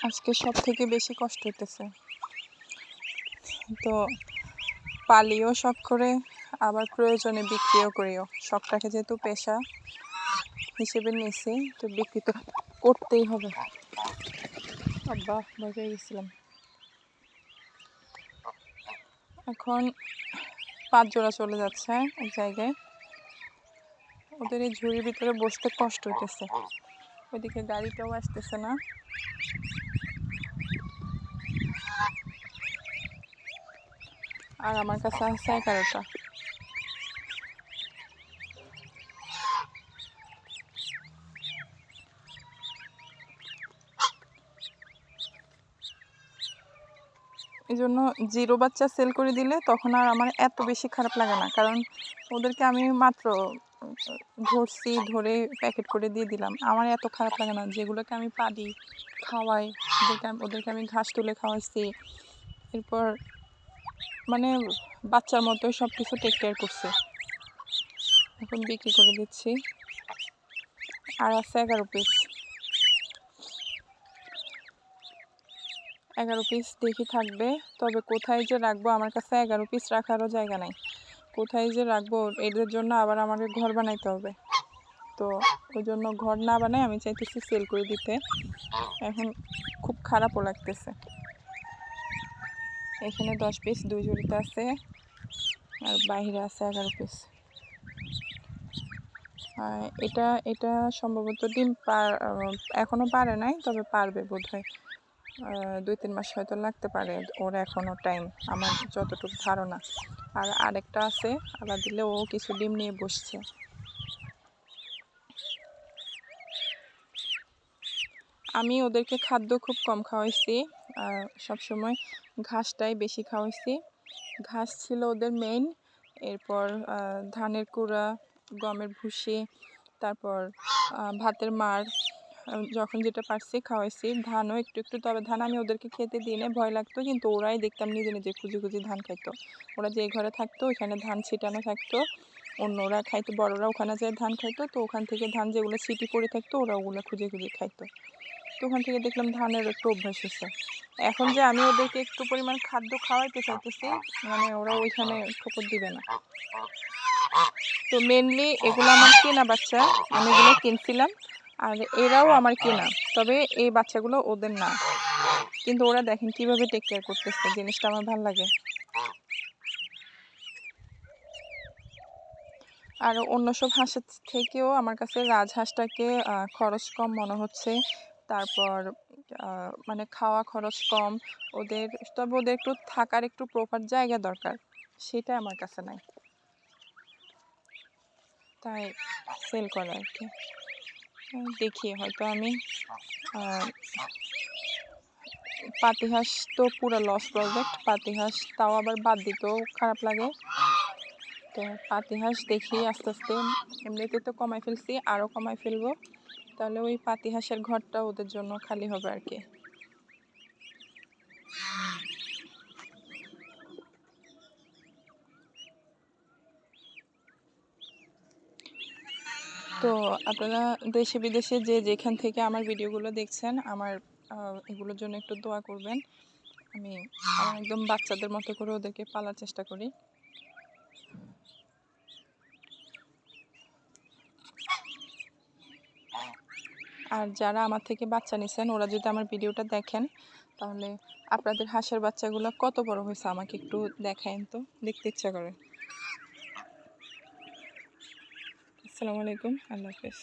আজকে সব থেকে বেশি কষ্ট হইতেছে। তো পালিও শখ করে, আবার প্রয়োজনে বিক্রিও করিও। শখটাকে যেহেতু পেশা হিসেবে নিয়েছি, তো বিক্রি তো করতেই হবে। আব্বা ভয় পেয়ে গেছিলাম। এখন 5 জোড়া চলে যাচ্ছে এক জায়গায়। ওদের এই ঝুড়ির ভিতরে বসতে কষ্ট হইতেছে। ওইদিকে গাড়িটাও আসতেছে না। আর আমার কাছে আছে 11টা। এই জন্য জিরো বাচ্চা সেল করে দিলে তখন আর আমার এত বেশি খারাপ লাগে না, কারণ ওদেরকে আমি মাত্র ধরছি, ধরে প্যাকেট করে দিয়ে দিলাম। আমার এত খারাপ লাগে না। যেগুলোকে আমি পালি, খাওয়াই, ওদেরকে আমি ঘাস তুলে খাওয়াইছি, এরপর মানে বাচ্চার মতোই সব কিছু টেক কেয়ার করছি। এখন বিক্রি করে দিচ্ছি। আর আছে 11 পিস। 11 পিস দেখি থাকবে, তবে কোথায় যে রাখবো, আমার কাছে 11 পিস রাখারও জায়গা নাই। কোথায় যে রাখবো, এদের জন্য আবার আমাকে ঘর বানাইতে হবে। তো ওই জন্য ঘর না বানাই আমি চাইতেছি সেল করে দিতে। এখন খুব খারাপও লাগতেছে। এখানে 10 পিস 2 জুড়িতে আছে, আর বাইরে আছে 11 পিস। এটা এটা সম্ভবত ডিম এখনো পারে নাই, তবে পারবে বোধহয়। 2-3 মাস হয়তো লাগতে পারে ওর এখনো টাইম, আমার যতটুকু ধারণা। আর আরেকটা আছে, আবার দিলে ও কিছু ডিম নিয়ে বসছে। আমি ওদেরকে খাদ্য খুব কম খাওয়াইছি, সবসময় ঘাসটাই বেশি খাওয়াইছি। ঘাস ছিল ওদের মেইন, এরপর ধানের কুড়া, গমের ভুসি, তারপর ভাতের মাড়, যখন যেটা পারছি খাওয়াইছি। ধানও একটু একটু, তবে ধান আমি ওদেরকে খেতে দিই না, ভয় লাগতো, কিন্তু ওরাই দেখতাম নিজে নিজে খুঁজে খুঁজে ধান খাইতো। ওরা যে ঘরে থাকতো ওইখানে ধান ছিটানো থাকতো, অন্যরা খাইতো, বড়রা ওখানে যায় ধান খাইতো, তো ওখান থেকে ধান যেগুলো ছিটি পড়ে থাকতো ওরা ওগুলো খুঁজে খুঁজে খাইতো। তো ওখান থেকে দেখলাম ধানের একটু অভ্যাস হয়েছে। এখন যে আমি ওদেরকে একটু পরিমাণ খাদ্য খাওয়াইতে চাইতেছি, মানে ওরা ওইখানে ঠোকর দিবে না। তো মেনলি এগুলো আমার কেনা বাচ্চা, আমি এগুলো কিনছিলাম, আর এরাও আমার কেনা, তবে এই বাচ্চাগুলো ওদের না। কিন্তু ওরা দেখেন কিভাবে টেক কেয়ার করতেছে, জিনিসটা আমার ভালো লাগে। আর অন্য সব হাঁসের থেকেও আমার কাছে রাজহাঁসটাকে খরচ কম মনে হচ্ছে। তারপর মানে খাওয়া খরচ কম ওদের, তবে ওদের একটু থাকার একটু প্রপার জায়গা দরকার, সেটা আমার কাছে নাই, তাই সেল করা আর কি। দেখি হয়তো আমি পাতিহাঁস তো পুরো লস প্রজেক্ট, পাতিহাঁস তাও আবার বাদ দিতেও খারাপ লাগে। তো পাতিহাঁস দেখি আস্তে আস্তে, এমনিতে তো কমাই ফেলছি, আরও কমাই ফেলবো, তাহলে ওই পাতিহাঁসের ঘরটা ওদের জন্য খালি হবে আর কি। তো আপনারা দেশে বিদেশে যে যেখান থেকে আমার ভিডিওগুলো দেখছেন, আমার এগুলোর জন্য একটু দোয়া করবেন। আমি আমার একদম বাচ্চাদের মতো করে ওদেরকে পালার চেষ্টা করি। আর যারা আমার থেকে বাচ্চা নিছেন, ওরা যদি আমার ভিডিওটা দেখেন, তাহলে আপনাদের হাঁসের বাচ্চাগুলো কত বড় হয়েছে আমাকে একটু দেখায়েন তো, দেখতে ইচ্ছা করে। আসসালামু আলাইকুম, আল্লাহ হাফেজ।